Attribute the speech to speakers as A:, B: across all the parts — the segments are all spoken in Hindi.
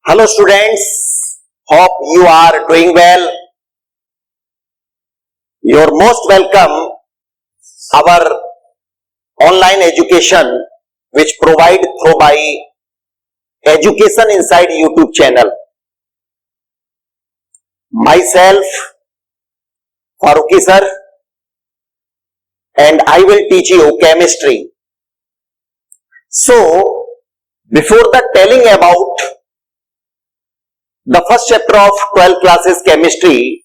A: Hello students, hope you are doing well. You're most welcome our online education which provide through by Education Inside YouTube channel. Myself Faruqi sir, and I will teach you chemistry. So before the telling about the first chapter of 12 classes chemistry,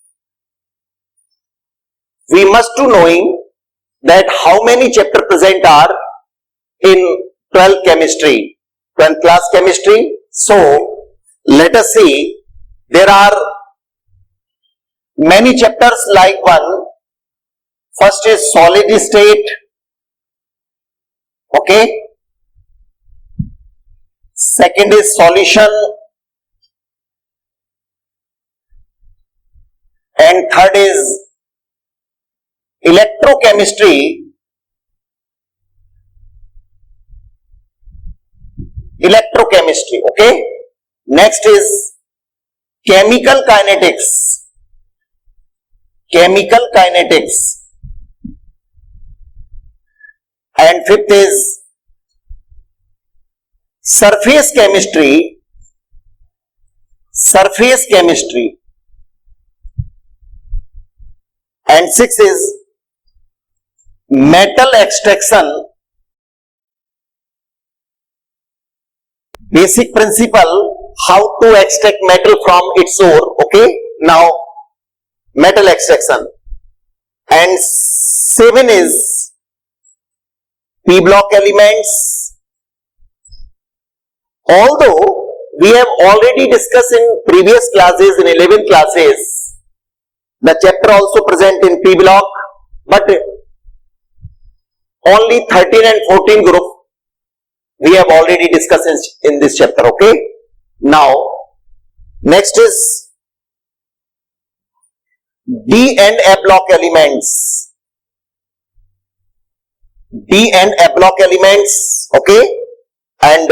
A: we must to knowing that how many chapter present are in 12 chemistry, 12th class chemistry. So let us see, there are many chapters like one. First is solid state, okay. Second is solution, and third is electrochemistry, okay. Next is chemical kinetics, and fifth is surface chemistry, and sixth is metal extraction, basic principle how to extract metal from its ore, okay. Now metal extraction. And seven is p block elements. Although we have already discussed in previous classes, in 11 classes, the chapter also present in p block, but only 13 and 14 group we have already discussed in this chapter, okay. Now next is D and A block elements, okay. And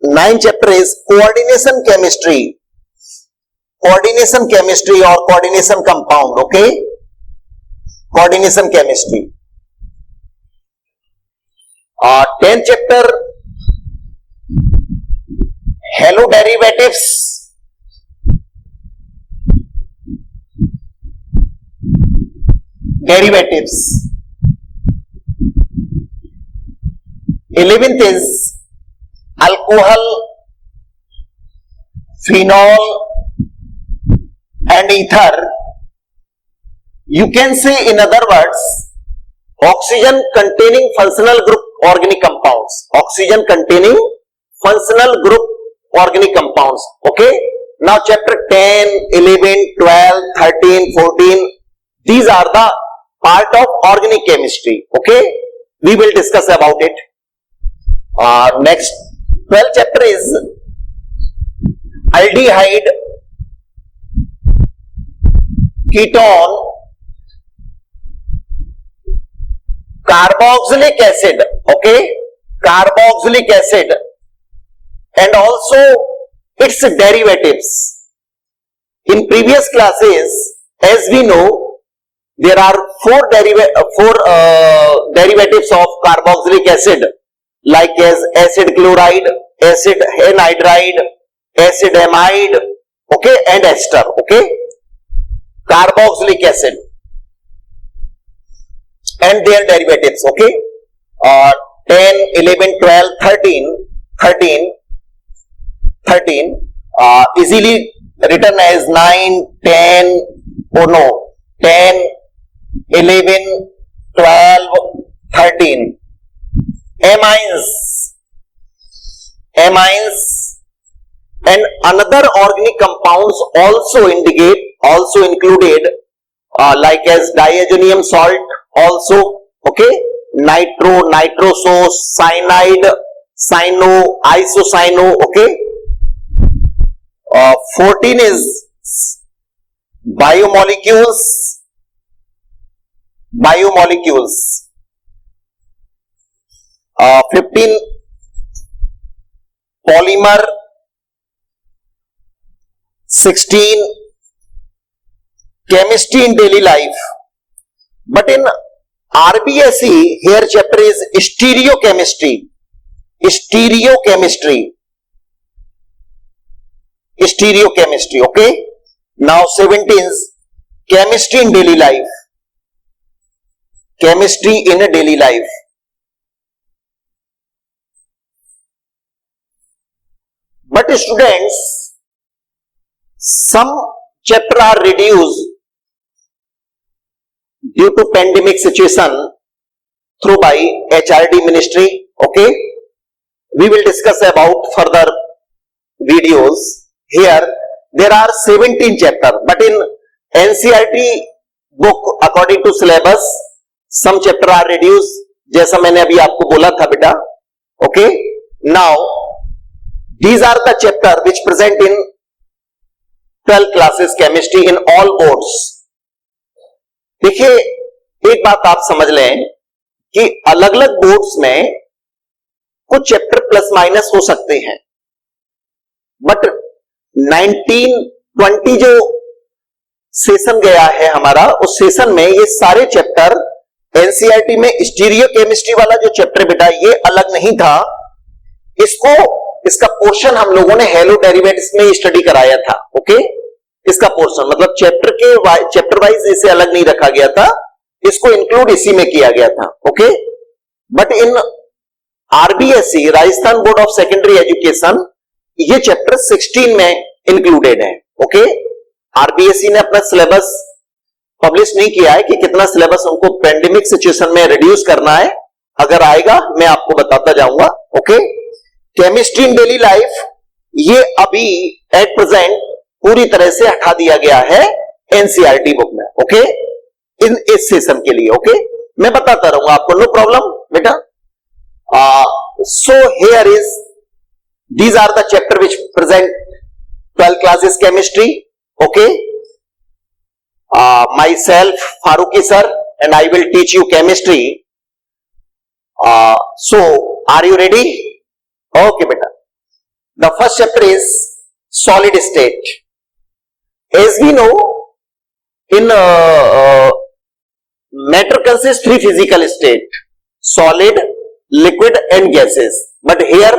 A: ninth chapter is coordination chemistry or coordination compound, okay. Coordination chemistry. 10th chapter halo derivatives, 11th is alcohol, phenol and ether. You can say in other words, oxygen containing functional group organic compounds, okay. Now chapter 10, 11, 12, 13, 14, these are the part of organic chemistry, okay. We will discuss about it. Next 12th chapter is aldehyde, ketone, carboxylic acid, okay, and also its derivatives. In previous classes, as we know, there are four derivatives of carboxylic acid, like as acid chloride, acid anhydride, acid amide, okay, and ester, okay. Carboxylic acid and their derivatives, okay. 10, 11, 12, 13, easily written as 9, 10, 10, 11, 12, 13. Amines, and another organic compounds also included, like as diazonium salt also, okay, nitro, nitroso, cyanide, cyano, isocyano, okay. 14 is biomolecules, 15 polymer, 16 chemistry in daily life, but in RBSE here chapter is stereochemistry. Okay. Now 17 chemistry in daily life. But students, some chapter are reduced due to pandemic situation through by HRD ministry. Okay, we will discuss about further videos. Here there are 17 chapter, but in NCERT book according to syllabus some chapter are reduced, जैसा मैंने अभी आपको बोला था बेटा. Okay, now these are the chapter which present in 12 classes chemistry in all boards. देखिए एक बात आप समझ लें कि अलग अलग बोर्ड्स में कुछ चैप्टर प्लस माइनस हो सकते हैं, बट 1920 जो सेशन गया है हमारा, उस सेशन में ये सारे चैप्टर एनसीईआरटी में स्टीरियो केमिस्ट्री वाला जो चैप्टर बेटा ये अलग नहीं था, इसका पोर्शन हम लोगों ने हेलो डेरिवेटिव्स में स्टडी कराया था. ओके, इसका पोर्शन मतलब चैप्टर वाइज इसे अलग नहीं रखा गया था, इसको इंक्लूड इसी में किया गया था. Okay, but in RBSE Rajasthan board of secondary education ये चैप्टर 16 में इंक्लूडेड है. ओके, आरबीएसई ने अपना सिलेबस पब्लिश नहीं किया है कि कितना सिलेबस उनको पेंडेमिक सिचुएशन में रिड्यूस करना है. अगर आएगा मैं आपको बताता जाऊंगा. Okay, chemistry in daily life ये अभी एट प्रेजेंट पूरी तरह से हटा दिया गया है एनसीईआरटी बुक में. ओके, इस सेशन के लिए. ओके, मैं बताता रहूंगा आपको, नो प्रॉब्लम बेटा. So here is these are the chapter which present 12 classes chemistry. Okay, myself Faruqi sir and I will teach you chemistry. So are you ready? Okay beta, the first chapter is solid state. As we know, in matter consists three physical state: solid, liquid and gases. But here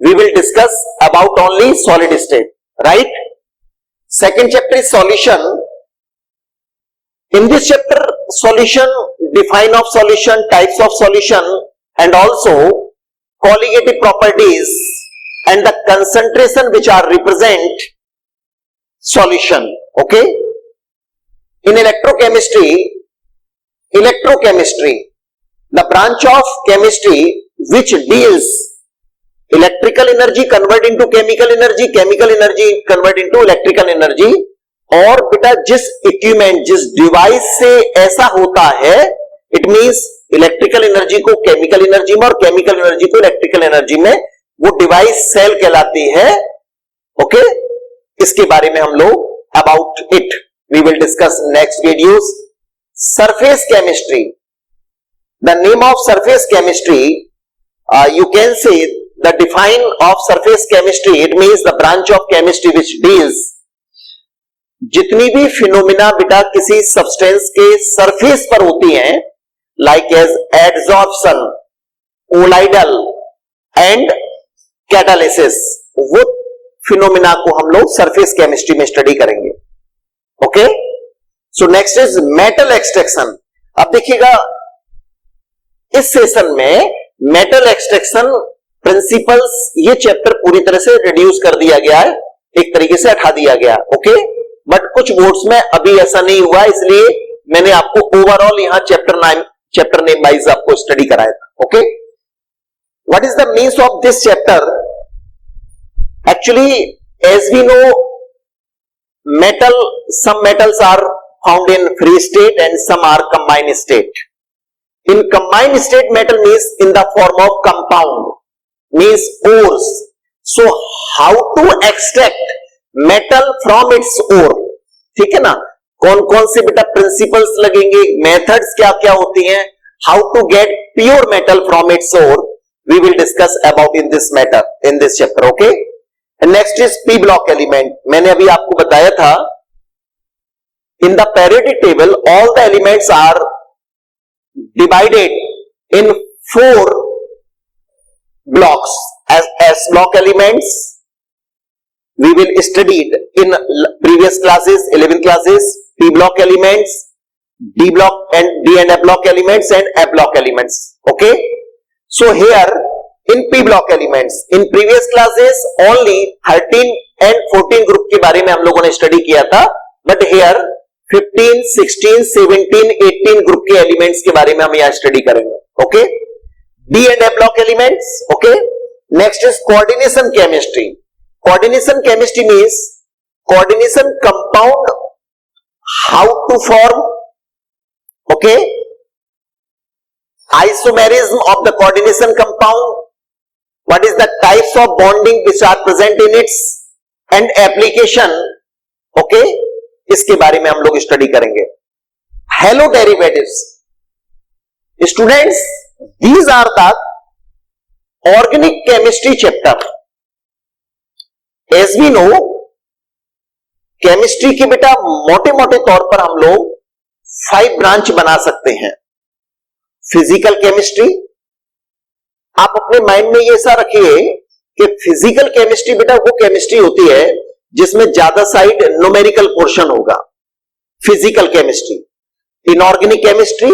A: we will discuss about only solid state, right? Second chapter is solution. In this chapter, solution, define of solution, types of solution, and also colligative properties and the concentration which are represent solution. Okay? In electrochemistry, the branch of chemistry which deals electrical energy convert into chemical energy, chemical energy convert into electrical energy. और बेटा जिस इक्विपमेंट, जिस डिवाइस से ऐसा होता है, इट मींस इलेक्ट्रिकल एनर्जी को केमिकल एनर्जी में और केमिकल एनर्जी को इलेक्ट्रिकल एनर्जी में, वो डिवाइस सेल कहलाती है. ओके, इसके बारे में हम लोग about it we will discuss next videos. Surface chemistry, the name of surface chemistry, you can say the define of surface chemistry, it means the branch of chemistry which deals जितनी भी फिनोमिना बेटा किसी सब्सटेंस के सरफेस पर होती हैं, like as adsorption, colloidal and catalysis, वो फिनोमिना को हम लोग सरफेस केमिस्ट्री में स्टडी करेंगे. Okay, so next is metal extraction. अब देखिएगा इस सेशन में मेटल एक्सट्रैक्शन प्रिंसिपल्स ये चैप्टर पूरी तरह से रिड्यूस कर दिया गया है, एक तरीके से हटा दिया गया. ओके, बट कुछ बोर्ड्स में अभी ऐसा नहीं हुआ, इसलिए मैंने आपको ओवरऑल यहां चैप्टर नेम वाइज आपको स्टडी कराया था. Okay, what is the means of this chapter? Actually as we know metal, some metals are found in free state and some are combined state. In combined state metal means in the form of compound, means ores. So how to extract metal from its ore? ठीक है ना, कौन कौन से बेटा प्रिंसिपल्स लगेंगे, मेथड्स क्या क्या होती हैं, how to get pure metal from its ore, we will discuss about in this matter, in this chapter. Okay, next is P block element. मैंने अभी आपको बताया था, in the periodic table all the elements are divided in 4 blocks as S block elements. We will studied in previous classes, 11 classes, P block elements, D block and D and F block elements and F block elements. Okay. So here in P block elements, in previous classes only 13 and 14 group के बारे में हम लोगों ने स्टडी किया था, but here 15, 16, 17, 18 ग्रुप के एलिमेंट्स के बारे में हम यहाँ स्टडी करेंगे. Okay. D and F block elements. Okay. Next is coordination chemistry. Coordination chemistry means coordination compound, how to form. Okay. Isomerism of the coordination compound. What is the types of bonding which are present in its and application. Okay. इसके बारे में हम लोग स्टडी करेंगे. Halo derivatives. Students, these are the organic chemistry chapter. As we know, chemistry के बेटा मोटे मोटे तौर पर हम लोग 5 ब्रांच बना सकते हैं. फिजिकल केमिस्ट्री, आप अपने माइंड में ये ऐसा रखिए कि फिजिकल केमिस्ट्री बेटा वो केमिस्ट्री होती है जिसमें ज्यादा साइड न्यूमेरिकल पोर्शन होगा. Physical chemistry. Inorganic chemistry,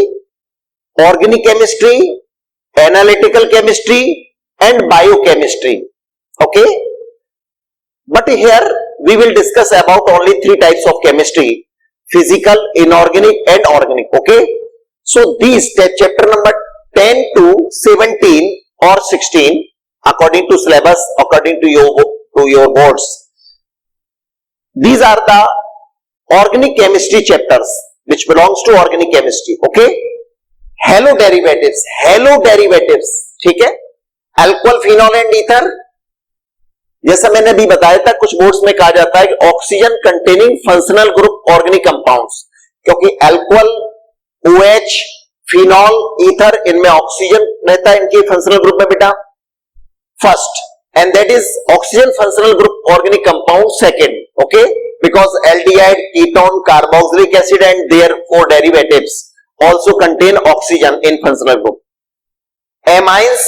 A: organic chemistry, analytical chemistry and biochemistry. Okay. But here we will discuss about only 3 types of chemistry: physical, inorganic and organic. Okay. So these chapter number 10 to 17 or 16 according to syllabus, according to your boards, these are the organic chemistry chapters which belongs to organic chemistry. Okay. Hello derivatives. Hello derivatives, ठीक है. अल्कोहल, फिनॉल एंड ईथर, जैसा मैंने अभी बताया था, कुछ बोर्ड्स में कहा जाता है कि oxygen containing functional group organic compounds, क्योंकि अल्कोहल, OH, फिनॉल, ईथर, इनमें ऑक्सीजन रहता है इनके फंक्शनल ग्रुप में बेटा first, and that is oxygen functional group organic compound second. Okay. Because aldehyde, ketone, carboxylic acid and there 4 derivatives also contain oxygen in functional group. Amines,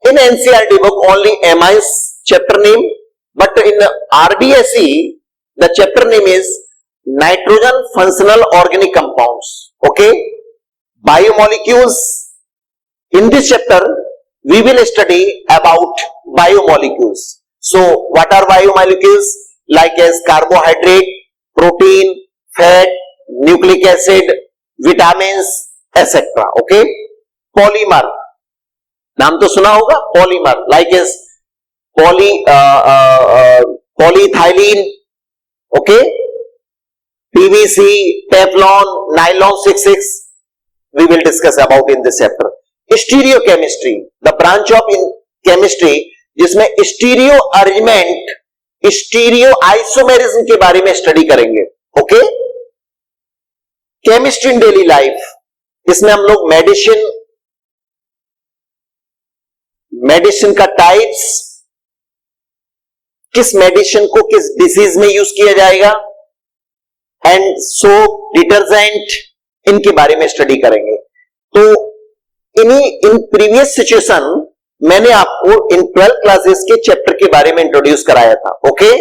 A: in NCERT book only amines chapter name, but in RDSE the chapter name is nitrogen functional organic compounds. Okay. Biomolecules, in this chapter we will study about biomolecules. So what are biomolecules? Like as carbohydrate, protein, fat, nucleic acid, vitamins etcetera. Okay. Polymer, नाम तो सुना होगा, polymer, like is polyethylene. Okay. PVC, Teflon, nylon 66 we will discuss about in this chapter. Stereochemistry, the branch of chemistry जिसमें स्टीरियो अरेंजमेंट, स्टीरियो आइसोमेरिज्म के बारे में स्टडी करेंगे. Okay. Chemistry in daily life, इसमें हम लोग मेडिसिन का टाइप्स, किस मेडिसिन को किस डिसीज में यूज किया जाएगा, एंड सोप, डिटर्जेंट, इनके बारे में स्टडी करेंगे. तो इन प्रीवियस सिचुएशन मैंने आपको इन 12 क्लासेस के चैप्टर के बारे में इंट्रोड्यूस कराया था. Okay.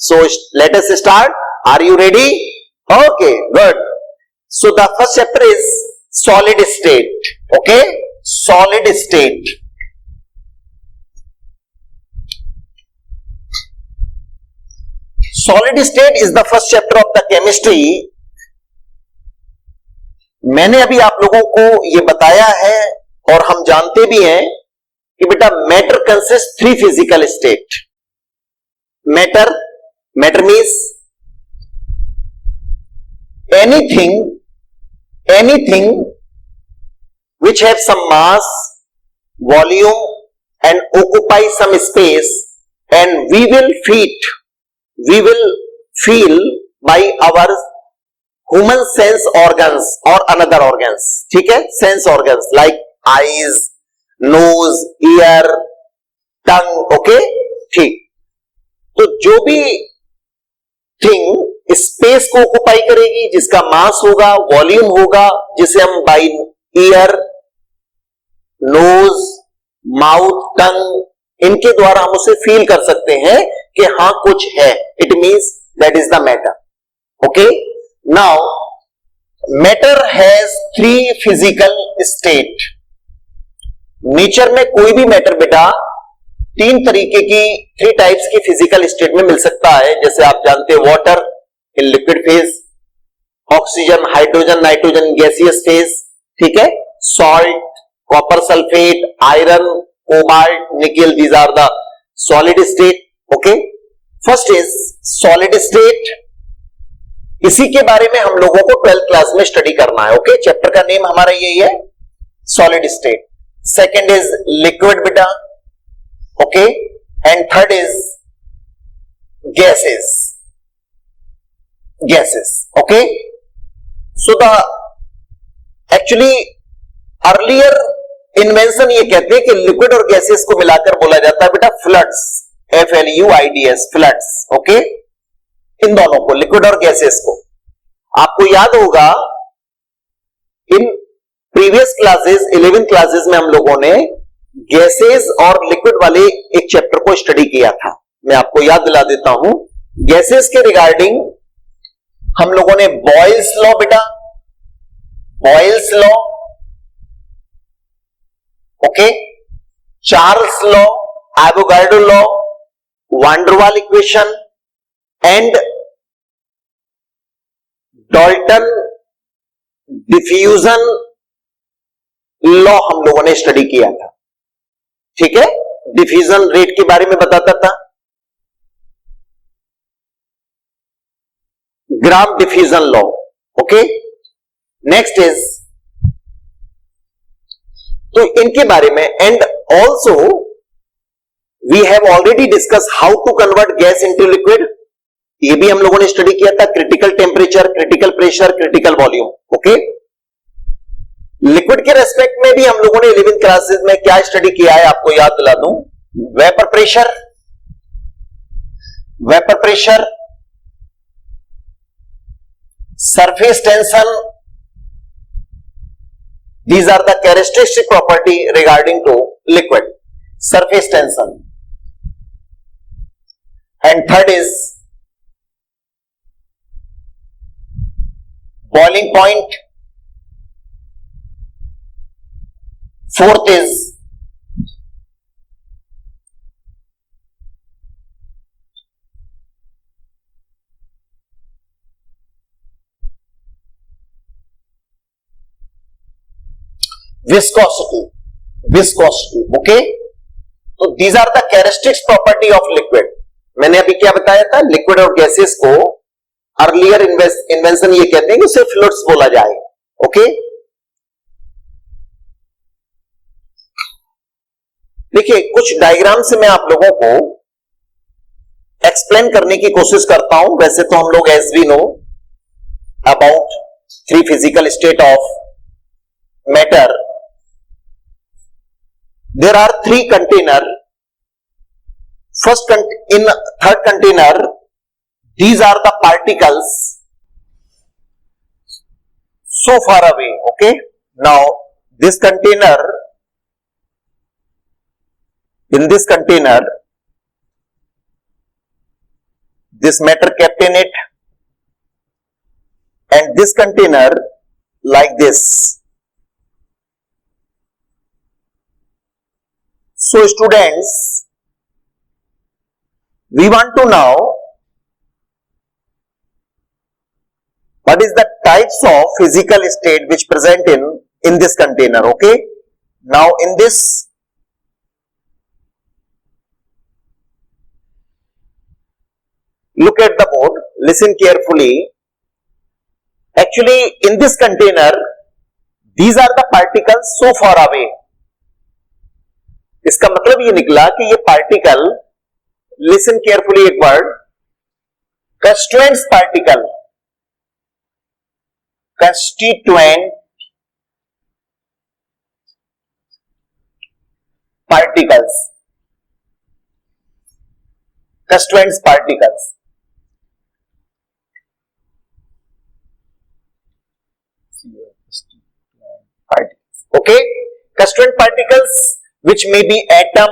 A: So let us start. Are you ready? Okay, good. So the first chapter is solid state. Okay. Solid state. Solid state is the first chapter of the chemistry. मैंने अभी आप लोगों को ये बताया है और हम जानते भी हैं कि बेटा matter consist 3 physical state. Matter means anything which have some mass, volume and occupy some space, and we will feel by our human sense organs or another organs. ठीक है. sense organs like eyes, nose, ear, tongue. okay. ठीक. तो जो भी थिंग स्पेस को ऑक्युपाई करेगी, जिसका मास होगा, वॉल्यूम होगा, जिसे हम बाई ईयर, नोज, माउथ, टंग, इनके द्वारा हम उसे फील कर सकते हैं कि हां कुछ है, it means that is the matter. Okay, now matter has 3 physical state. Nature में कोई भी मैटर बेटा 3 तरीके की 3 टाइप्स की फिजिकल स्टेट में मिल सकता है। जैसे आप जानते हैं water in liquid phase, oxygen, hydrogen, nitrogen gaseous phase, ठीक है, salt, copper sulphate, iron, cobalt, nickel, these are the solid state. Okay, first is solid state. इसी के बारे में हम लोगों को 12th क्लास में स्टडी करना है। ओके, चैप्टर का नेम हमारा यही है, solid state. Second is liquid बेटा, okay, and third is gases, okay. So the actually earlier invention ये कहते हैं कि लिक्विड और गैसेस को मिलाकर बोला जाता है बेटा फ्लड्स, FLUIDS, फ्लड्स। ओके, इन दोनों को, लिक्विड और गैसेस को। आपको याद होगा इन प्रीवियस क्लासेस 11 क्लासेस में हम लोगों ने गैसेस और लिक्विड वाले एक चैप्टर को स्टडी किया था। मैं आपको याद दिला देता हूं, गैसेस के रिगार्डिंग हम लोगों ने बॉयल्स लॉ बेटा, Boyle's law, okay, Charles law, Avogadro law, van der Waal equation and Dalton diffusion law हम लोगों ने स्टडी किया था। ठीक है, डिफ्यूजन रेट के बारे में बताता था, Graham diffusion law. Okay, next is, तो इनके बारे में, and also we have already discuss how to convert gas into liquid, ये भी हम लोगों ने स्टडी किया था, critical temperature, critical pressure, critical volume. Okay, liquid के रेस्पेक्ट में भी हम लोगों ने 11th क्लासेस में क्या स्टडी किया है आपको याद दिला दूं, vapour pressure, vapour pressure, surface tension, these are the characteristic property regarding to liquid, surface tension, and third is boiling point, fourth is viscosity, viscosity, okay, तो these are the characteristics property of liquid। मैंने अभी क्या बताया था, लिक्विड और गैसेस को अर्लियर इन्वेंशन ये कहते हैं कि उसे फ्लूइड्स बोला जाए। ओके, देखिए कुछ डायग्राम से मैं आप लोगों को एक्सप्लेन करने की कोशिश करता हूं। वैसे तो हम लोग as we know about 3 physical state of matter, there are 3 container, first in third container these are the particles so far away। okay, now this container, in this container this matter kept in it, and this container like this। So students, we want to know what is the types of physical state which present in this container। okay, now in this look at the board, listen carefully। actually in this container these are the particles so far away। इसका मतलब ये निकला कि ये पार्टिकल, लिसन केयरफुली एक word, constituents particle, constituent particles, constituent particles. Okay, constituent particles which may be atom,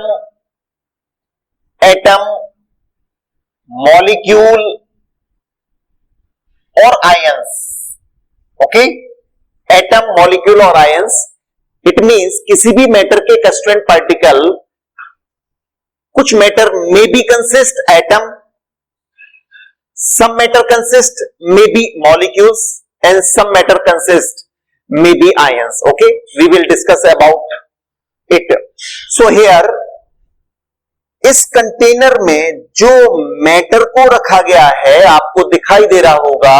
A: molecule or ions. Okay, atom, molecule और ions. It means किसी भी मैटर के constituent particle, कुछ matter may be consist atom, some matter consist may be molecules and some matter consist may be ions. Okay, we will discuss about it. So here इस कंटेनर में जो मैटर को रखा गया है, आपको दिखाई दे रहा होगा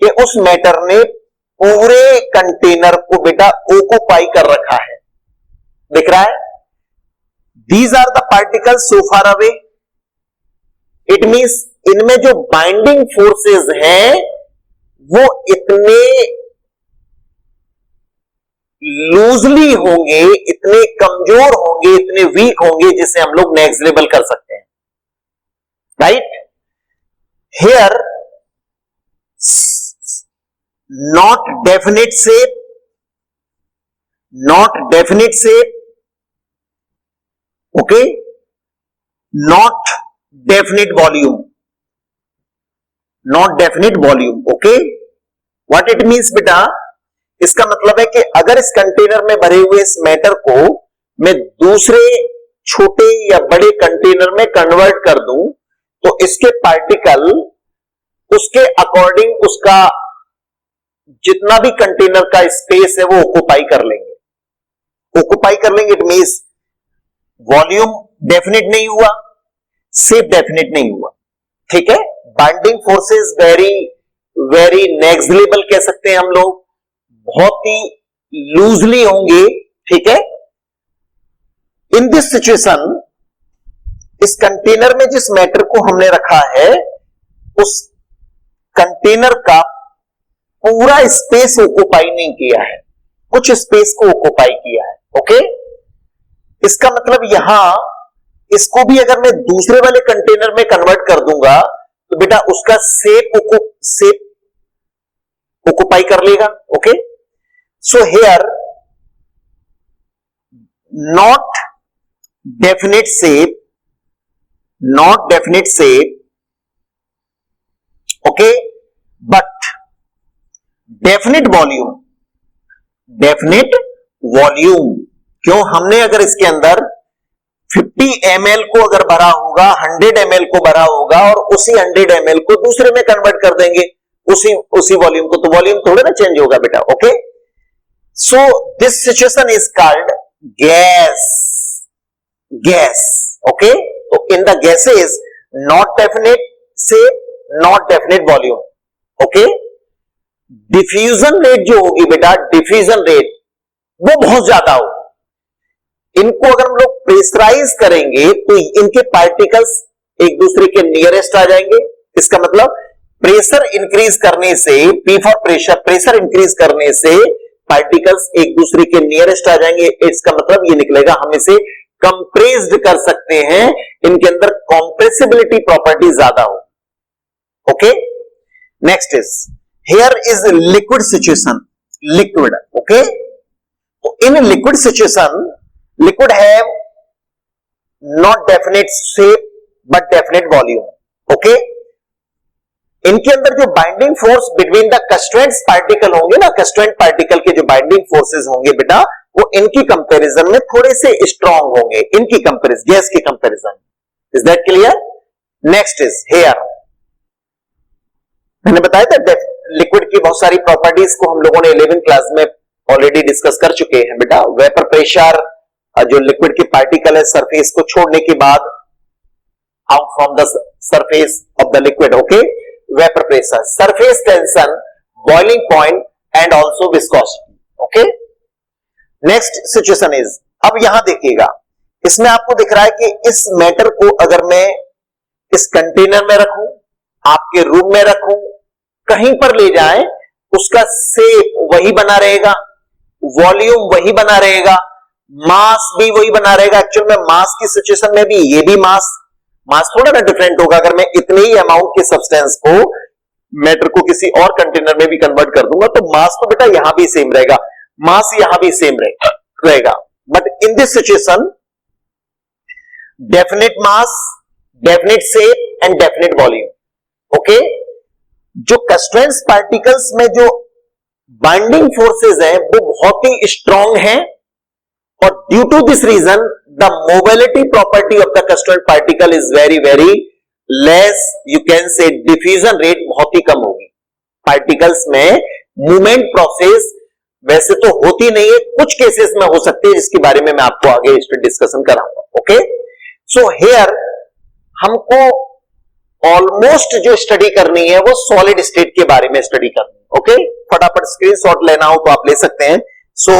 A: कि उस मैटर ने पूरे कंटेनर को बेटा ऑक्युपाई कर रखा है. दिख रहा है? These are the particles so far away. It means इनमें जो बाइंडिंग फोर्सेस हैं वो इतने लूजली होंगे, इतने कमजोर होंगे, इतने वीक होंगे जिसे हम लोग नेग्लिजिबल कर सकते हैं. Right? Here not definite shape, okay, not definite volume, okay. What it means बेटा, इसका मतलब है कि अगर इस कंटेनर में भरे हुए इस मैटर को मैं दूसरे छोटे या बड़े कंटेनर में कन्वर्ट कर दूं तो इसके पार्टिकल उसके अकॉर्डिंग उसका जितना भी कंटेनर का स्पेस है वो ऑक्युपाई कर लेंगे. इट मींस वॉल्यूम डेफिनेट नहीं हुआ, शेप डेफिनेट नहीं हुआ. ठीक है, बाइंडिंग फोर्सेस वेरी नेग्लिजिबल कह सकते हैं हम लोग, बहुत ही लूजली होंगे. ठीक है, इन दिस सिचुएशन इस कंटेनर में जिस मैटर को हमने रखा है उस कंटेनर का पूरा स्पेस ऑक्युपाई नहीं किया है, कुछ स्पेस को ऑक्युपाई किया है. ओके, इसका मतलब यहां इसको भी अगर मैं दूसरे वाले कंटेनर में कन्वर्ट कर दूंगा तो बेटा उसका शेप ऑक्युपाई कर लेगा. Okay, so here not definite shape, okay, but definite volume. क्यों? हमने अगर इसके अंदर 50 ml को अगर भरा होगा, 100 ml को भरा होगा और उसी 100 ml को दूसरे में कन्वर्ट कर देंगे उसी वॉल्यूम को, तो वॉल्यूम थोड़ा ना चेंज होगा बेटा. Okay, so this situation is called gas. Okay, तो in the gases not definite shape, not definite volume. Okay, diffusion rate जो होगी बेटा, डिफ्यूजन रेट वो बहुत ज्यादा होगी. इनको अगर हम लोग प्रेशराइज करेंगे तो इनके पार्टिकल्स एक दूसरे के नियरेस्ट आ जाएंगे. इसका मतलब प्रेशर इंक्रीज करने से, P फॉर प्रेशर इंक्रीज करने से पार्टिकल्स एक दूसरे के नियरेस्ट आ जाएंगे. इसका मतलब ये निकलेगा हम इसे कंप्रेस्ड कर सकते हैं, इनके अंदर कंप्रेसिबिलिटी प्रॉपर्टी ज्यादा हो. Okay, next is here is liquid situation. Liquid, okay, so in liquid situation liquid have not definite shape but definite volume. Okay, इनके अंदर जो binding force between the constituent particle होंगे ना, कंस्टिट्यूएंट पार्टिकल के जो बाइंडिंग फोर्सेस होंगे बेटा वो इनकी कंपैरिजन में थोड़े से स्ट्रांग होंगे, इनकी कंपैरिजन, गैस की comparison. Is that clear? Next is here. मैंने बताया था लिक्विड की बहुत सारी प्रॉपर्टीज को हम लोगों ने 11th क्लास में ऑलरेडी डिस्कस कर चुके हैं बेटा. वेपर प्रेशर, जो लिक्विड की पार्टिकल है सरफेस को छोड़ने के बाद out from the surface of the liquid. Okay, vapour pressure, surface tension, boiling point and also viscosity. Okay, next situation is, अब यहां देखिएगा, इसमें आपको दिख रहा है कि इस मैटर को अगर मैं इस कंटेनर में रखूं, आपके रूम में रखूं, कहीं पर ले जाएं, उसका शेप वही बना रहेगा, वॉल्यूम वही बना रहेगा, मास भी वही बना रहेगा. एक्चुअल में मास की सिचुएशन में भी ये भी मास मास थोड़ा ना डिफरेंट होगा। अगर मैं इतने ही अमाउंट के सब्सटेंस को, मैटर को किसी और कंटेनर में भी कन्वर्ट कर दूंगा तो मास तो बेटा यहां भी सेम रहेगा, मास यहां भी सेम रहेगा। But in this situation definite mass, definite shape and definite volume. Okay, जो कंस्ट्रेंट्स पार्टिकल्स में जो बाइंडिंग फोर्सेस हैं वो बहुत ही स्ट्रांग हैं, और due to this reason the mobility property of the constraint particle is very very less. You can say diffusion rate बहुत ही कम होगी। पार्टिकल्स में मूवमेंट प्रोसेस वैसे तो होती नहीं है, कुछ केसेस में हो सकती है, जिसके बारे में मैं आपको आगे इस पर डिस्कशन कराऊंगा। ओके, सो हियर हमको ऑलमोस्ट जो स्टडी करनी है वो सॉलिड स्टेट के बारे में स्टडी करनी है। ओके, फटाफट स्क्रीनशॉट लेना हो तो आप ले सकते हैं। So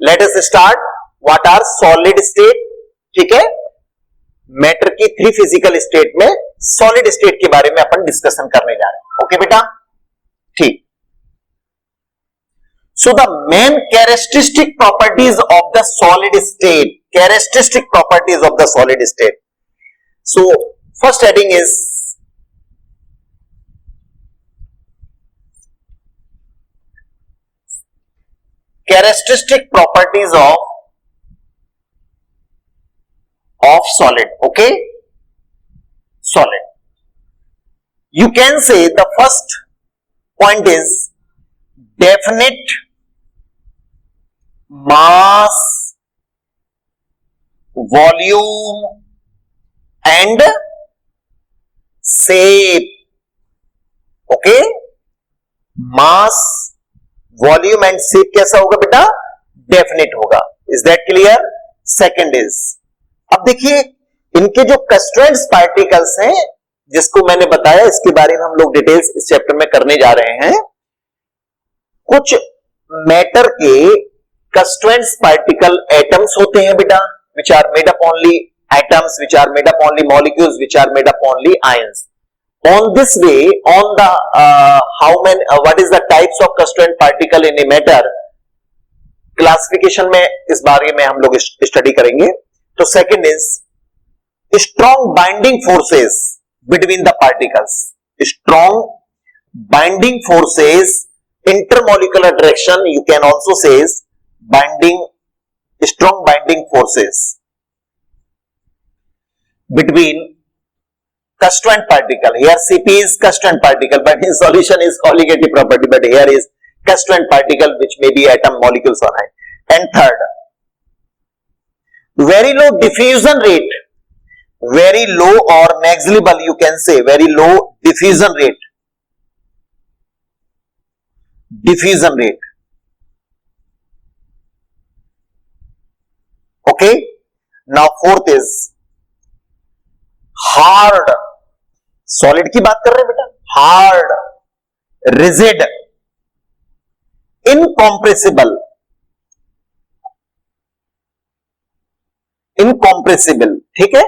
A: let us start. What are solid state? ठीक है, मैटर की 3 फिजिकल स्टेट में सॉलिड स्टेट के बारे में अपन डिस्कशन करने जा रहे हैं। ओके बेटा, ठीक। So the main characteristic properties of the solid state, characteristic properties of the solid state. So first heading is characteristic properties of solid. Okay, solid. You can say the first point is definite mass, volume and shape. Okay, mass, volume and shape कैसा होगा बेटा? डेफिनेट होगा। Is that clear? Second is, अब देखिए इनके जो कंस्ट्रेंट्स पार्टिकल्स हैं जिसको मैंने बताया, इसके बारे में हम लोग डिटेल्स इस चैप्टर में करने जा रहे हैं। कुछ मैटर के कंस्ट्रेंट्स पार्टिकल एटम्स होते हैं बेटा, which are made up only atoms, which are made up only molecules, which are made up only ions. On this way, on the what is the types of constraint particle in a matter, classification में इस बारे में हम लोग स्टडी करेंगे। तो second is strong binding forces between the particles, strong binding forces, intermolecular attraction, you can also say binding, strong binding forces between constituent particle. Here Cp is constituent particle, but in solution is colligative property, but here is constituent particle which may be atom, molecules or ion. And third, very low diffusion rate, very low or negligible, you can say very low diffusion rate. Diffusion rate. Okay, now fourth is hard. Solid की बात कर रहे हैं बेटा, hard, rigid, incompressible, incompressible. ठीक है,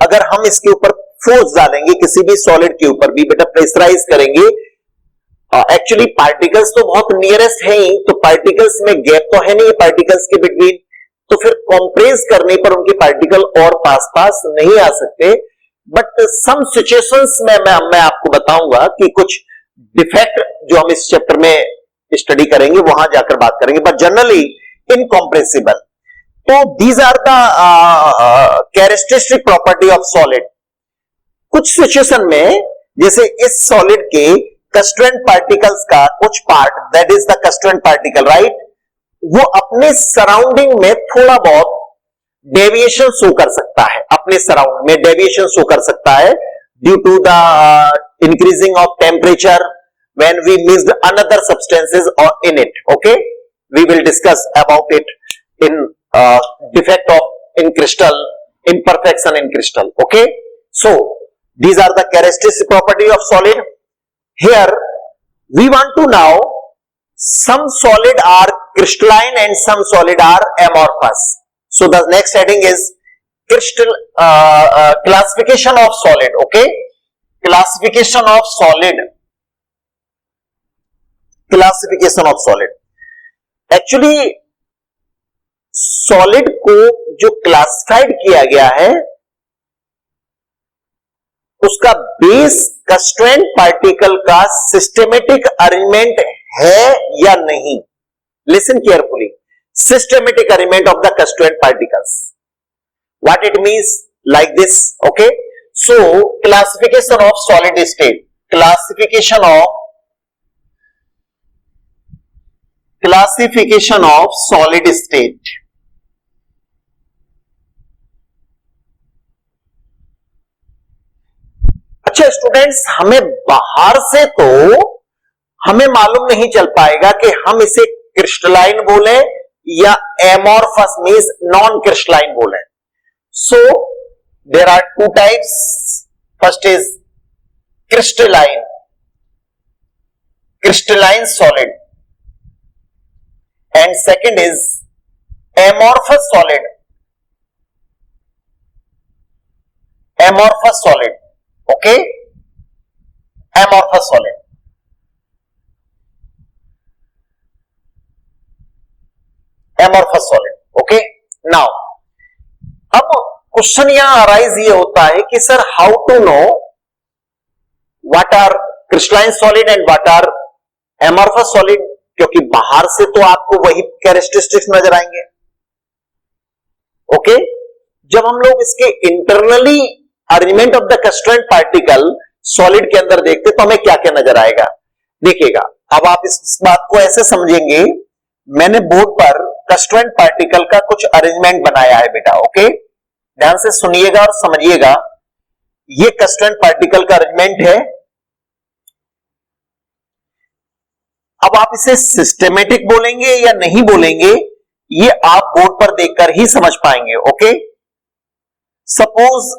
A: अगर हम इसके ऊपर फोर्स डालेंगे किसी भी सॉलिड के ऊपर भी बेटा, प्रेशराइज करेंगे, एक्चुअली पार्टिकल्स तो बहुत नियरेस्ट है ही, तो पार्टिकल्स में गैप तो है नहीं पार्टिकल्स के बिटवीन, तो फिर कंप्रेस करने पर उनके पार्टिकल और पास पास नहीं आ सकते। बट सम सिचुएशंस में मैं आपको बताऊंगा कि कुछ डिफेक्ट जो हम इस चैप्टर में स्टडी करेंगे वहां जाकर बात करेंगे, बट जनरली इनकॉम्प्रेसिबल। तो these are the characteristic property of solid. कुछ सिचुएशन में जैसे इस सॉलिड के कंस्ट्रेंट पार्टिकल्स का कुछ part, that is the constraint particle, right, वो अपने सराउंडिंग में थोड़ा बहुत डेविएशन शो कर सकता है, अपने सराउंड में डेविएशन शो कर सकता है due to the increasing of temperature when we mixed another substances in it. Okay, we will discuss about it in defect of in crystal, imperfection in crystal. Okay, so these are the characteristic property of solid. Here we want to know some solid are crystalline and some solid are amorphous. So the next heading is crystal classification of solid. Okay, classification of solid, classification of solid. Actually solid को जो क्लासिफाइड किया गया है उसका बेस कंस्ट्रेंट पार्टिकल का सिस्टेमेटिक अरेंजमेंट है या नहीं. Listen carefully. Systematic arrangement of the constraint particles. What it means like this, okay? So classification of solid state. Classification of solid state. अच्छा स्टूडेंट्स, हमें बाहर से तो हमें मालूम नहीं चल पाएगा कि हम इसे क्रिस्टलाइन बोले या एमोर्फस मींस नॉन क्रिस्टलाइन बोले. So there are two types. First is crystalline solid, and second is amorphous solid. Okay, amorphous solid. Okay, now अब क्वेश्चन यहां अराइज ये होता है कि sir how to know what are crystalline solid and what are amorphous solid, क्योंकि बाहर से तो आपको वही कैरेक्टरिस्टिक्स नजर आएंगे. ओके, जब हम लोग इसके internally arrangement of the constraint particle solid के अंदर देखते तो हमें क्या क्या नजर आएगा. देखिएगा, अब आप इस बात को ऐसे समझेंगे, मैंने बोर्ड पर कंस्ट्रेंट पार्टिकल का कुछ अरेंजमेंट बनाया है बेटा. ओके, ध्यान से सुनिएगा और समझिएगा. ये कंस्ट्रेंट पार्टिकल का अरेंजमेंट है. अब आप इसे सिस्टेमेटिक बोलेंगे या नहीं बोलेंगे, ये आप बोर्ड पर देखकर ही समझ पाएंगे. ओके, सपोज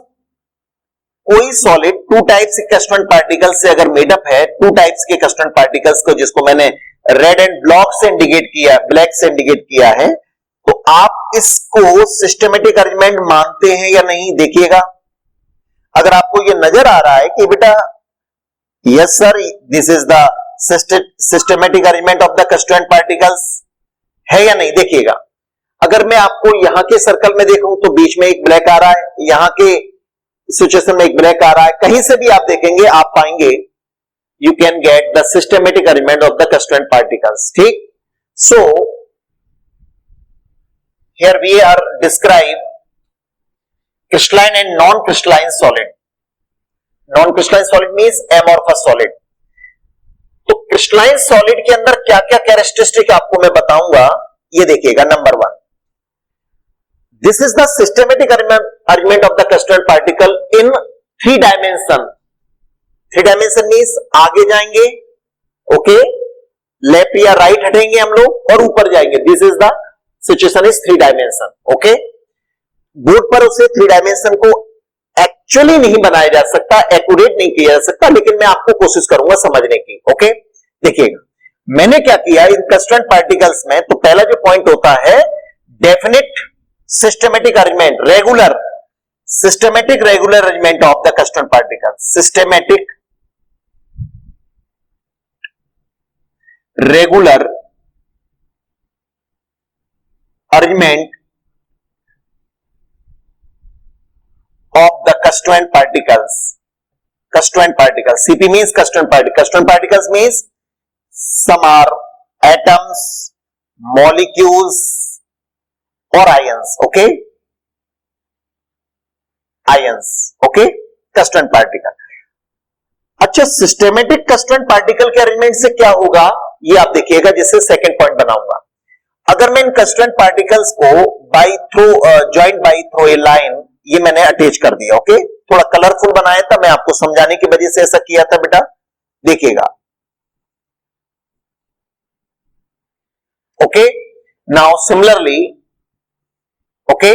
A: कोई सॉलिड टू टाइप्स के कंस्टेंट पार्टिकल से अगर मेडअप है, टू टाइप्स के कंस्टेंट पार्टिकल्स को, जिसको मैंने रेड एंड ब्लॉक से इंडिकेट किया, ब्लैक से इंडिकेट किया है, तो आप इसको सिस्टेमेटिक अरेंजमेंट मानते हैं या नहीं. देखिएगा, अगर आपको ये नजर आ रहा है कि बेटा yes sir this is the systematic arrangement of the constant particles, है या नहीं. देखिएगा, अगर मैं आपको यहां के सर्कल में देखूं तो बीच में एक ब्लैक आ रहा है, यहां के सिचुएशन में एक ब्लैक आ रहा है, कहीं से भी आप देखेंगे आप पाएंगे you can get the systematic arrangement of the constituent particles. ठीक, so here we are describe crystalline and non-crystalline solid. Non-crystalline solid means amorphous solid. तो crystalline solid के अंदर क्या क्या कैरेक्टरिस्टिक आपको मैं बताऊंगा, ये देखिएगा. Number 1, this is the systematic arrangement of the constituent particle in 3 dimension. 3 dimension means आगे जाएंगे, ओके, लेफ्ट या राइट हटेंगे हम लोग और ऊपर जाएंगे. This is the situation is 3 dimension. Okay, board पर उसे 3 डायमेंशन को एक्चुअली नहीं बनाया जा सकता, एक्यूरेट नहीं किया जा सकता, लेकिन मैं आपको कोशिश करूंगा समझने की. ओके, देखिएगा मैंने क्या किया इन कंस्टेंट पार्टिकल्स में. तो पहला जो पॉइंट होता है definite systematic arrangement, regular arrangement of the constant particles. Systematic regular arrangement of the constituent particles. CP means constituent particles. Constituent particles means some are atoms, molecules or ions. Okay, ions. Okay, constituent particle. अच्छा, सिस्टेमेटिक कंस्टेंट पार्टिकल के अरेंजमेंट से क्या होगा ये आप देखिएगा, जिससे सेकंड पॉइंट बनाऊंगा. अगर मैं इन कंस्टेंट पार्टिकल्स को joint by through a line, ये मैंने अटैच कर दिया. ओके, थोड़ा कलरफुल बनाया था, मैं आपको समझाने की वजह से ऐसा किया था बेटा. देखिएगा, okay, now similarly, okay,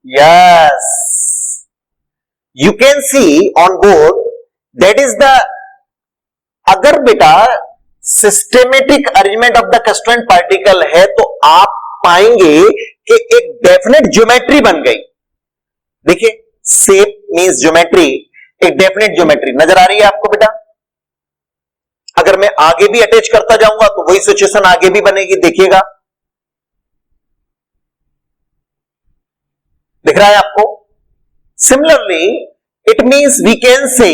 A: yes, you can see on board that is the, अगर बेटा systematic arrangement of the constituent particle है तो आप पाएंगे कि एक डेफिनेट ज्योमेट्री बन गई। देखिए शेप मींस ज्योमेट्री, एक डेफिनेट ज्योमेट्री नजर आ रही है आपको बेटा। अगर मैं आगे भी अटैच करता जाऊंगा तो वही सिचुएशन आगे भी बनेगी, देखिएगा दिख रहा है आपको। Similarly it means we can say,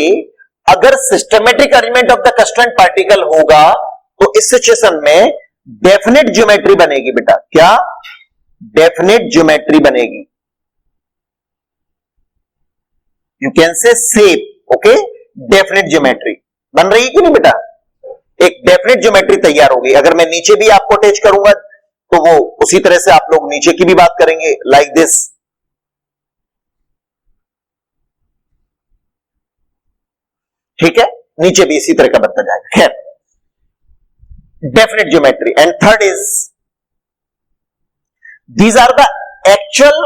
A: अगर systematic arrangement of the constituent particle होगा तो इस सिचुएशन में डेफिनेट ज्योमेट्री बनेगी बेटा। क्या? डेफिनेट ज्योमेट्री बनेगी। यू कैन से शेप, ओके, डेफिनेट ज्योमेट्री बन रही है कि नहीं बेटा? एक डेफिनेट ज्योमेट्री तैयार होगी। अगर मैं नीचे भी आपको अटैच करूंगा तो वो उसी तरह से आप लोग नीचे की भी बात करेंगे, लाइक दिस। ठीक है, नीचे भी इसी तरह का बनता जाएगा। खैर, definite geometry. And third is, these are the actual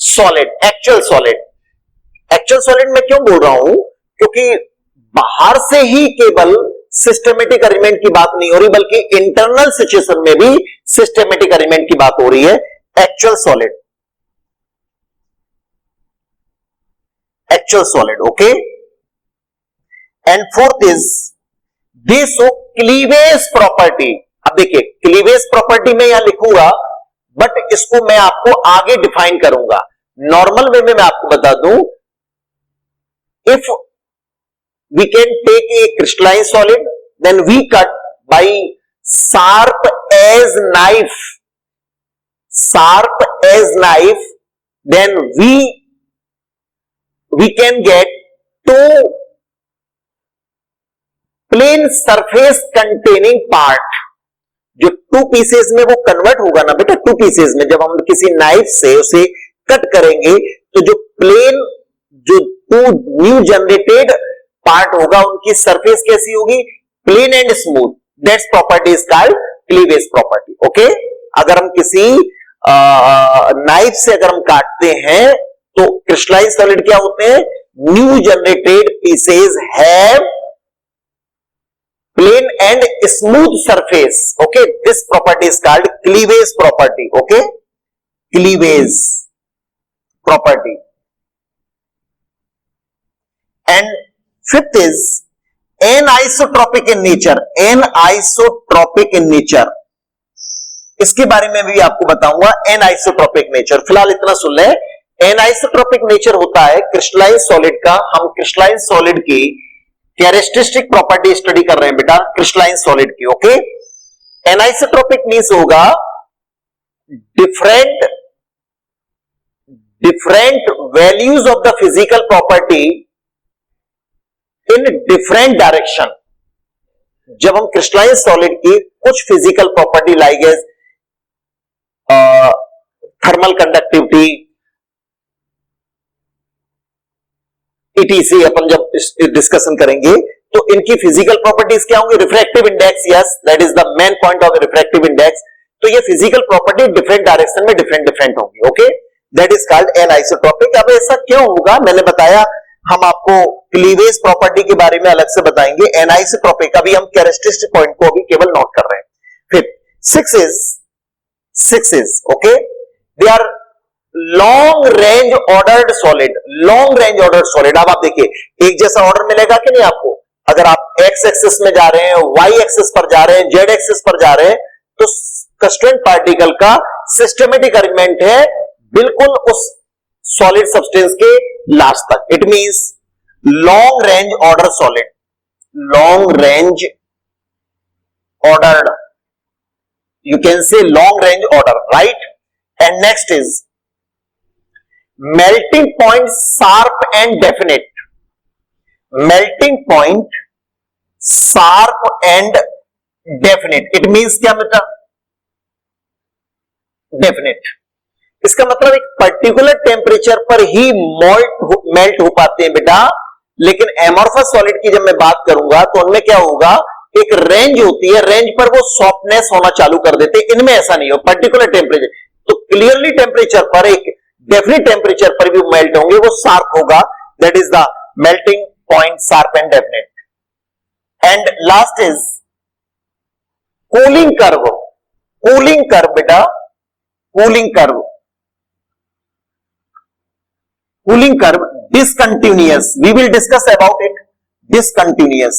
A: solid. Actual solid मैं क्यों बोल रहा हूं? क्योंकि बाहर से ही केवल सिस्टमेटिक अरेंजमेंट की बात नहीं हो रही, बल्कि इंटरनल सिचुएशन में भी सिस्टमेटिक अरेंजमेंट की बात हो रही है। Actual solid, okay. And fourth is this cleavage property. अब देखिए क्लीवेज प्रॉपर्टी में यहां लिखूंगा, बट इसको मैं आपको आगे डिफाइन करूंगा। नॉर्मल वे में मैं आपको बता दूं, if we can take a crystalline solid, then we cut by sharp edge knife, then we can get two plane surface containing part. जो टू पीसेस में वो कन्वर्ट होगा ना बेटा, टू पीसेस में जब हम किसी नाइफ से उसे कट करेंगे तो जो प्लेन, जो टू न्यू जनरेटेड पार्ट होगा, उनकी सरफेस कैसी होगी? Plane and smooth. That's property is called cleavage property, okay. अगर हम किसी नाइफ से अगर हम काटते हैं तो क्रिस्टलाइन सॉलिड क्या होते हैं? New generated pieces have plane and smooth surface, okay. This property is called cleavage property, okay, cleavage property. And fifth is anisotropic in nature. Anisotropic in nature, इसके बारे में भी आपको बताऊंगा। एनआइसोट्रॉपिक नेचर, फिलहाल इतना सुन ले। एनआइसोट्रॉपिक नेचर होता है क्रिस्टलाइन सॉलिड का। हम क्रिस्टलाइन सॉलिड की कैरेक्टरिस्टिक प्रॉपर्टी स्टडी कर रहे हैं बेटा, क्रिस्टलाइन सॉलिड की, ओके। एनआइसोट्रॉपिक मींस होगा different values of the physical property in different direction. जब हम क्रिस्टलाइन सॉलिड की कुछ physical property like as thermal conductivity, ETC अपन जब डिस्कशन करेंगे तो इनकी फिजिकल प्रॉपर्टीज क्या होंगी? Refractive index, yes, that is the main point of refractive index. तो ये फिजिकल प्रॉपर्टी डिफरेंट डायरेक्शन में डिफरेंट होंगी, okay. That is called anisotropic. अब ऐसा क्यों होगा? मैंने बताया, हम आपको क्लीवेज प्रॉपर्टी के बारे में अलग से बताएंगे। एनआइसोट्रॉपिक, अभी हम कैरेक्टरिस्टिक पॉइंट को अभी केवल नोट कर रहे हैं। फिर six is okay, they are long range ordered solid. Long range ordered solid, अब आप देखिए एक जैसा ऑर्डर मिलेगा कि नहीं आपको? अगर आप एक्स एक्सिस में जा रहे हैं, वाई एक्सिस पर जा रहे हैं, जेड एक्सिस पर जा रहे हैं, तो कंस्टिट्यूएंट पार्टिकल का सिस्टमेटिक अरेंजमेंट है बिल्कुल उस सॉलिड सब्सटेंस के लास्ट तक। It means long range order solid, long range ordered, you can say long range order, right? And next is melting point sharp and definite. Melting point sharp and definite, it means क्या मतलब? Definite, इसका मतलब एक पर्टिकुलर टेम्परेचर पर ही मेल्ट हो पाते हैं बेटा। लेकिन एमॉर्फस सॉलिड की जब मैं बात करूंगा तो उनमें क्या होगा? एक रेंज होती है, रेंज पर वो सॉफ्टनेस होना चालू कर देते हैं। इनमें ऐसा नहीं हो, पर्टिकुलर टेम्परेचर, तो क्लियरली टेम्परेचर पर, एक डेफिनेट टेम्परेचर पर भी मेल्ट होंगे, वो शार्प होगा। That is the melting point, sharp and definite. And last is cooling curve. Cooling curve beta, cooling curve. Cooling curve discontinuous. We will discuss about it. Discontinuous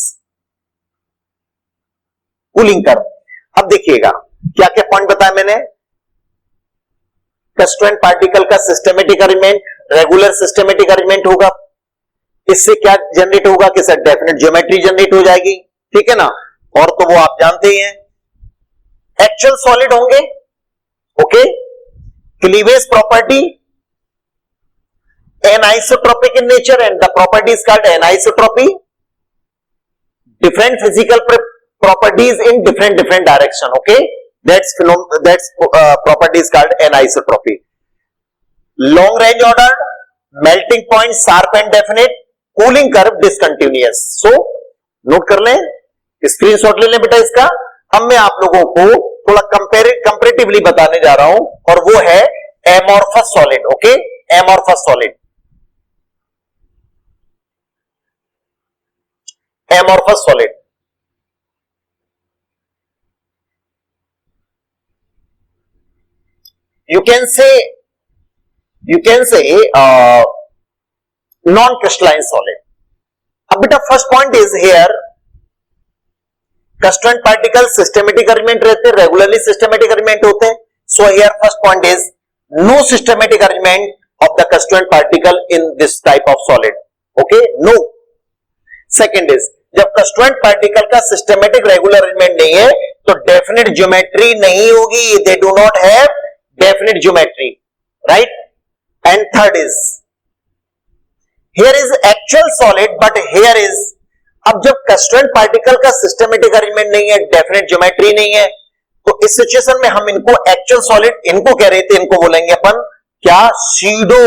A: cooling curve. अब देखिएगा क्या क्या पॉइंट बताया मैंने. कंस्टिट्यूएंट पार्टिकल का systematic arrangement, regular systematic arrangement होगा. इससे क्या जनरेट होगा कि सर डेफिनेट ज्योमेट्री जनरेट हो जाएगी. ठीक है ना. और तो वो आप जानते ही हैं. एक्चुअल सॉलिड होंगे. Okay. Cleavage property anisotropy in nature and the property is called anisotropy. Different physical properties in different direction. Okay, that's property is called anisotropy. Long range order, melting point sharp and definite, cooling curve discontinuous. So note कर लें, स्क्रीनशॉट ले लें बेटा इसका. अब मैं आप लोगों को थोड़ा कंपैरेटिवली बताने जा रहा हूं और वो है amorphous solid. Okay, amorphous solid. Amorphous solid. You can say non-crystalline solid. अब बेटा first point is here, constituent particles systematic arrangement रहते हैं, रेगुलरली सिस्टमेटिक अरेंजमेंट होते हैं. So here first point is no systematic arrangement of the constituent particle in this type of solid. Okay, no. Second is जब कंस्टिट्यूएंट पार्टिकल का सिस्टमेटिक रेगुलर अरेंजमेंट नहीं है तो डेफिनेट ज्योमेट्री नहीं होगी. They do not have definite geometry, right. And third is here is actual solid but here is, अब जब कंस्टिट्यूएंट पार्टिकल का सिस्टमेटिक अरेंजमेंट नहीं है, डेफिनेट ज्योमेट्री नहीं है, तो इस सिचुएशन में हम इनको एक्चुअल सॉलिड इनको कह रहे थे, इनको बोलेंगे अपन क्या, सीडो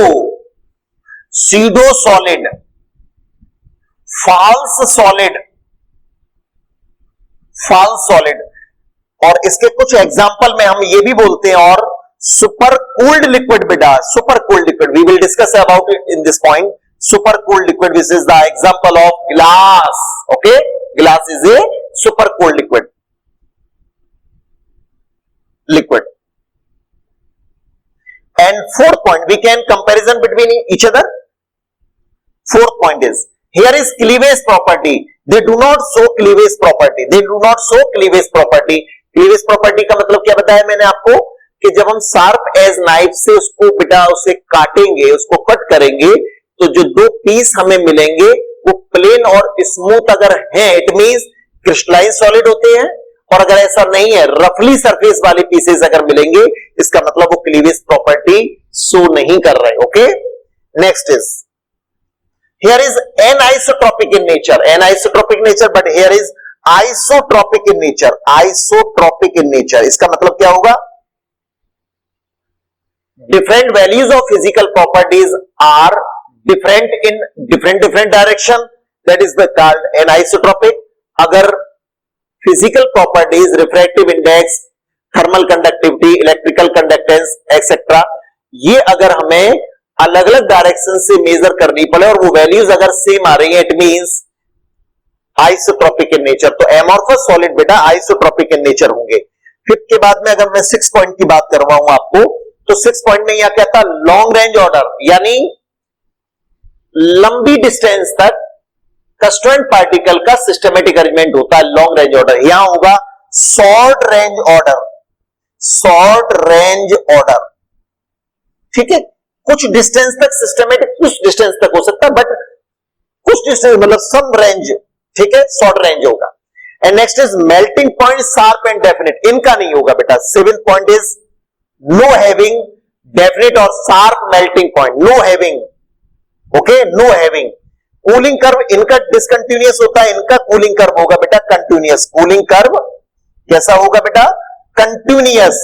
A: सॉलिड, फॉल्स सॉलिड. और इसके कुछ एग्जांपल में हम ये भी बोलते हैं, और सुपर कूल्ड लिक्विड बेटा, super cooled liquid, we will discuss about it in this point. Super cooled liquid, this is the example of glass. Okay, glass is a super cooled liquid. And fourth point, we can comparison between each other. Fourth point is, here is cleavage property. They do not show cleavage property. They do not show cleavage property. Cleavage property का मतलब क्या बताया मैंने आपको कि जब हम शार्प एज नाइफ से उसको बिटा उसे काटेंगे, उसको कट करेंगे, तो जो दो पीस हमें मिलेंगे वो प्लेन और स्मूथ अगर हैं, इट मींस क्रिस्टलाइन सॉलिड होते हैं. और अगर ऐसा नहीं है, रफली सरफेस वाले पीसेस अगर मिलेंगे, इसका मतलब वो क्लीवेज प्रॉपर्टी शो नहीं कर रहे. Okay, next is here is anisotropic in nature, anisotropic nature, but here is isotropic in nature, isotropic in nature. इसका मतलब क्या होगा, different values of physical properties are different in different direction, that is the called anisotropic. अगर physical properties, refractive index, thermal conductivity, electrical conductance etc, ये अगर हमें अलग अलग डायरेक्शन से मेजर करनी पड़े और वो वैल्यूज अगर सेम आ रही है, it means isotropic in nature. तो एमॉर्फस सॉलिड बेटा आइसोट्रोपिक इन नेचर होंगे. फिफ्थ के बाद में अगर मैं 6 पॉइंट की बात करवाऊं आपको, तो 6 पॉइंट में यह कहता लॉन्ग रेंज ऑर्डर, यानी लंबी डिस्टेंस तक कंस्टिट्यूएंट पार्टिकल का सिस्टमेटिक अरेंजमेंट होता है. लॉन्ग रेंज ऑर्डर यहां होगा short range order, short range order. ठीक है, कुछ डिस्टेंस तक सिस्टमेटिक, कुछ डिस्टेंस तक हो सकता है, बट कुछ डिस्टेंस मतलब सम रेंज, ठीक है, शॉर्ट रेंज होगा. And next is melting point sharp and definite, इनका नहीं होगा बेटा. 7th point is no having definite और sharp melting point, no having. Okay, no having. Cooling curve इनका डिसकंटिन्यूअस होता है, इनका कूलिंग कर्व होगा बेटा कंटिन्यूअस. कूलिंग कर्व कैसा होगा बेटा, continuous,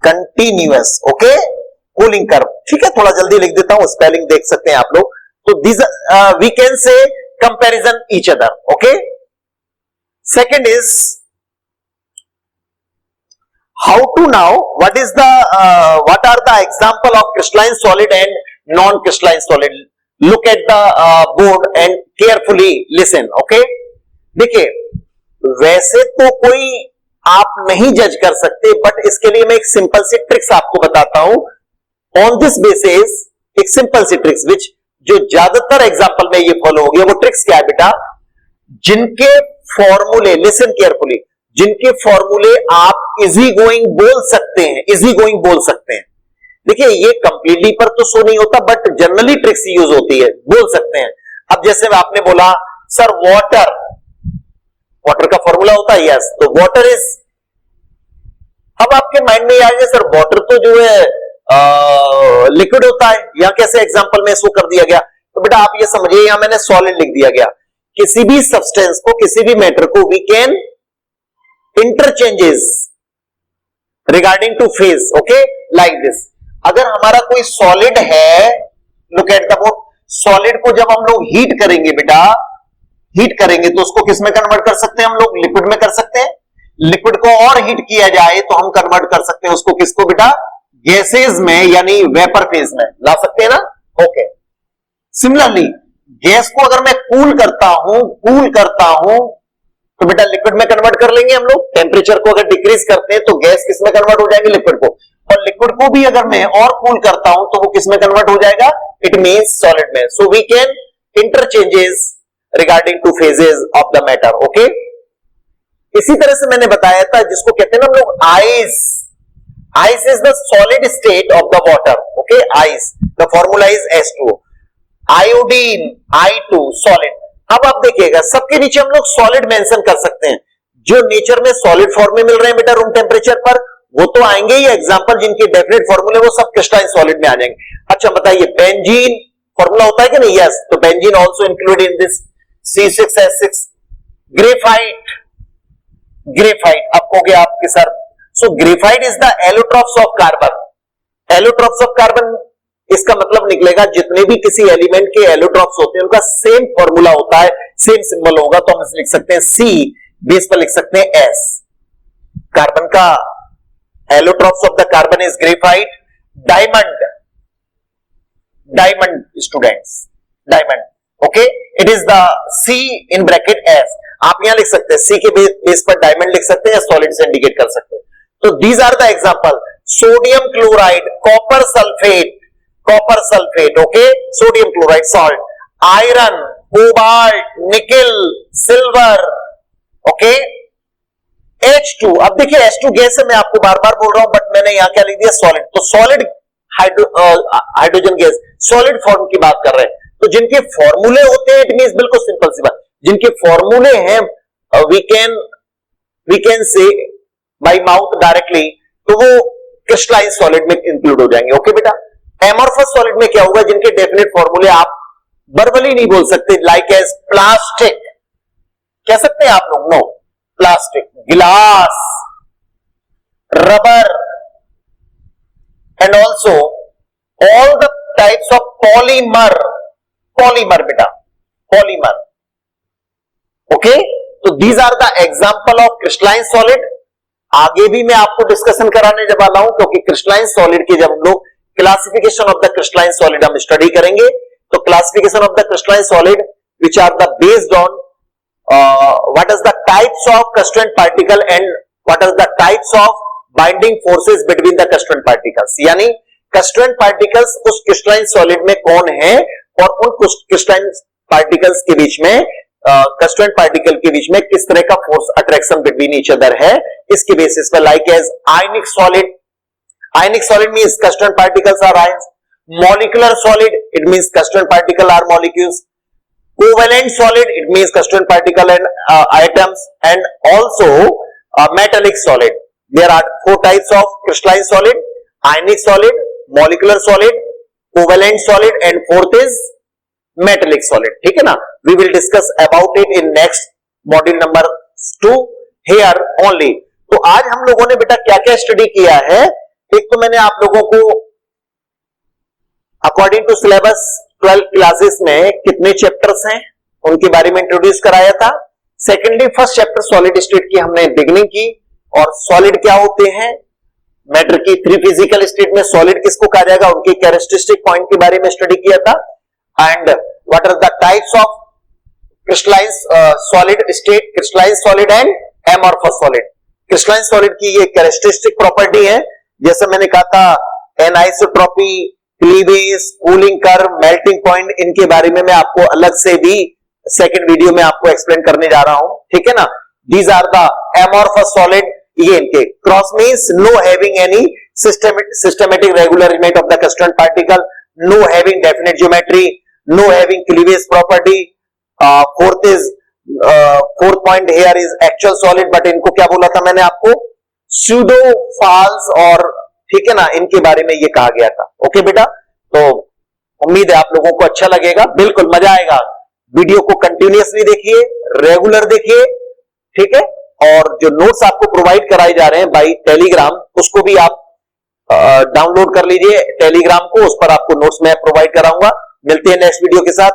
A: continuous. Okay, cooling curve. ठीक है, थोड़ा जल्दी लिख देता हूं, स्पेलिंग देख सकते हैं आप लोग. तो this we can say comparison each other. Okay, second is how to now, what are the example of crystalline solid and non crystalline solid. Look at the board and carefully listen, okay. देखिए, वैसे तो कोई आप नहीं जज कर सकते, बट इसके लिए मैं एक सिंपल सी ट्रिक्स आपको बताता हूं। ऑन दिस बेसिस एक सिंपल सी ट्रिक्स विच जो ज्यादातर एग्जाम्पल में ये फॉलो हो गया, वो ट्रिक्स क्या है बेटा? जिनके फॉर्मूले, लिसन केयरफुली, जिनके फॉर्मूले आप इजी गोइंग बोल सकते हैं, इजी गोइंग बोल सकते हैं। देखिए, ये कंप्लीटली पर तो शो नहीं होता, बट जनरली ट्रिक्स यूज होती है, बोल सकते हैं। अब जैसे आपने बोला सर वाटर, वाटर का फॉर्मूला होता है यस, तो वाटर इज, अब आपके माइंड में आएगा सर वाटर तो जो है लिक्विड होता है, या कैसे एग्जांपल में इसको कर दिया गया? तो बेटा आप ये समझिए, यहां मैंने सॉलिड लिख दिया गया। किसी भी सब्सटेंस को, किसी भी मैटर को we can interchanges regarding to phase, okay, like this. अगर हमारा कोई सॉलिड है, look at the board, solid को जब हम लोग हीट करेंगे बेटा, हीट करेंगे तो उसको किस में कन्वर्ट कर सकते हैं हम लोग? लिक्विड में कर सकते हैं। लिक्विड को और हीट किया जाए तो हम कन्वर्ट कर सकते हैं उसको किसको बेटा? गैसेज में, यानी वेपर फेज में ला सकते हैं ना, ओके। सिमिलरली गैस को अगर मैं कूल करता हूं तो बेटा लिक्विड में कन्वर्ट कर लेंगे हम लोग। टेम्परेचर को अगर डिक्रीज करते हैं तो गैस किस में कन्वर्ट हो जाएगी? लिक्विड को। और लिक्विड को भी अगर मैं और कूल करता हूं तो वो किस में कन्वर्ट हो जाएगा? इट मींस सॉलिड में। So we can interchanges regarding to phases of the matter, okay. इसी तरह से मैंने बताया था जिसको कहते हैं ना हम लोग ice. Ice is the solid state of the water, okay, ice. The formula is H2O। Iodine I2 solid. अब आप देखिएगा सबके नीचे हम लोग सॉलिड मेंशन कर सकते हैं। जो नेचर में सॉलिड फॉर्म में मिल रहे हैं बेटा रूम टेम्परेचर पर, वो तो आएंगे ही। एग्जांपल जिनके डेफिनेट फॉर्मूले वो सब क्रिस्टलाइन सॉलिड में आ जाएंगे। अच्छा बताइए, बेंजीन फॉर्मूला होता है कि नहीं? यस। तो benzene also included in this C6H6। Graphite, graphite अब कहोगे आपके sir, so graphite is the allotropes of carbon. Allotropes of carbon, इसका मतलब निकलेगा जितने भी किसी एलिमेंट के एलोट्रॉप्स होते हैं उनका सेम फॉर्मूला होता है, सेम सिंबल होगा, तो हम लिख सकते हैं C, बेस पर लिख सकते हैं S। कार्बन का allotropes of the carbon is graphite. Diamond, diamond students, diamond, okay, it is the C in bracket S। आप यहां लिख सकते हैं C के बेस पर डायमंड लिख सकते हैं, सॉलिड से इंडिकेट कर सकते हैं। तो these are the example. Sodium chloride, copper sulphate, copper sulphate, okay, sodium chloride salt. Iron, cobalt, nickel, silver, okay. H2, अब देखिए H2 गैस है, मैं आपको बार बार बोल रहा हूं, बट मैंने यहां क्या लिख दिया? सॉलिड। तो solid hydrogen gas, solid form की बात कर रहे हैं। तो जिनके फॉर्मूले होते हैं, इट मींस बिल्कुल सिंपल सी बात, जिनके फॉर्मूले हैं we can say by mouth directly, तो वो क्रिस्टलाइन सॉलिड में इंक्लूड हो जाएंगे, ओके बेटा। एमोर्फस सॉलिड में क्या होगा? जिनके डेफिनेट फॉर्मूले आप वर्बली नहीं बोल सकते, लाइक एज प्लास्टिक, कह सकते हैं आप लोग? नो, प्लास्टिक, गिलास, rubber, and also all the types of polymer, polymer बेटा, पॉलीमर, ओके। तो these are the example of crystalline solid. आगे भी मैं आपको डिस्कशन कराने जब वाला हूं, क्योंकि क्रिस्टलाइन सॉलिड की जब हम लोग classification of the crystalline solid हम स्टडी करेंगे, तो classification of the crystalline solid which are the based on what is the types of crystalline particle and what are the types of binding forces between the crystalline particles। यानी crystalline particles उस crystalline solid में कौन है और उन crystalline particles के बीच में crystalline particle के बीच में किस तरह का force attraction between each other है, इसके बेसिस पर like as ionic solid, ionic solid means crystalline particles are ions, molecular solid it means crystalline particle are molecules, covalent solid it means crystalline particle and atoms, and also metallic solid. There are four types of crystalline solid: ionic solid, molecular solid, covalent solid, and fourth is metallic solid. ठीक है ना? We will discuss about it in next module number 2 here only. तो आज हम लोगों ने बेटा क्या क्या स्टडी किया है? एक तो मैंने आप लोगों को अकॉर्डिंग टू सिलेबस 12 क्लासेस में कितने चैप्टर्स हैं उनके बारे में इंट्रोड्यूस कराया था। Secondly first chapter solid state की हमने बिगनिंग की, और सॉलिड क्या होते हैं, मैटर की 3 फिजिकल स्टेट में सॉलिड किसको कहा जाएगा, उनके कैरेक्टरिस्टिक पॉइंट के बारे में स्टडी किया था। And what are the types of crystalline solid state, crystalline solid and amorphous solid. Crystalline solid की ये कैरेक्टरिस्टिक प्रॉपर्टी है, जैसे मैंने कहा था anisotropy, cleavage, cooling curve, melting point, इनके बारे में मैं आपको अलग से भी सेकंड वीडियो में आपको एक्सप्लेन करने जा रहा हूं, ठीक है ना। These are the amorphous solid. ये इनके cross means no having any systematic regular element of the crystalline particle, no having definite geometry, no having cleavage property. Fourth point here is actual solid, but इनको क्या बोला था मैंने आपको, pseudo false, और ठीक है ना, इनके बारे में ये कहा गया था। ओके बेटा, तो उम्मीद है आप लोगों को अच्छा लगेगा, बिल्कुल मजा आएगा। वीडियो को कंटिन्यूअसली देखिए, रेगुलर देखिए, ठीक है। और जो नोट्स आपको प्रोवाइड कराए जा रहे हैं बाय टेलीग्राम, उसको भी आप डाउनलोड कर लीजिए टेलीग्राम को, उस पर आपको नोट्स मैं प्रोवाइड कराऊंगा। मिलते हैं नेक्स्ट वीडियो के साथ।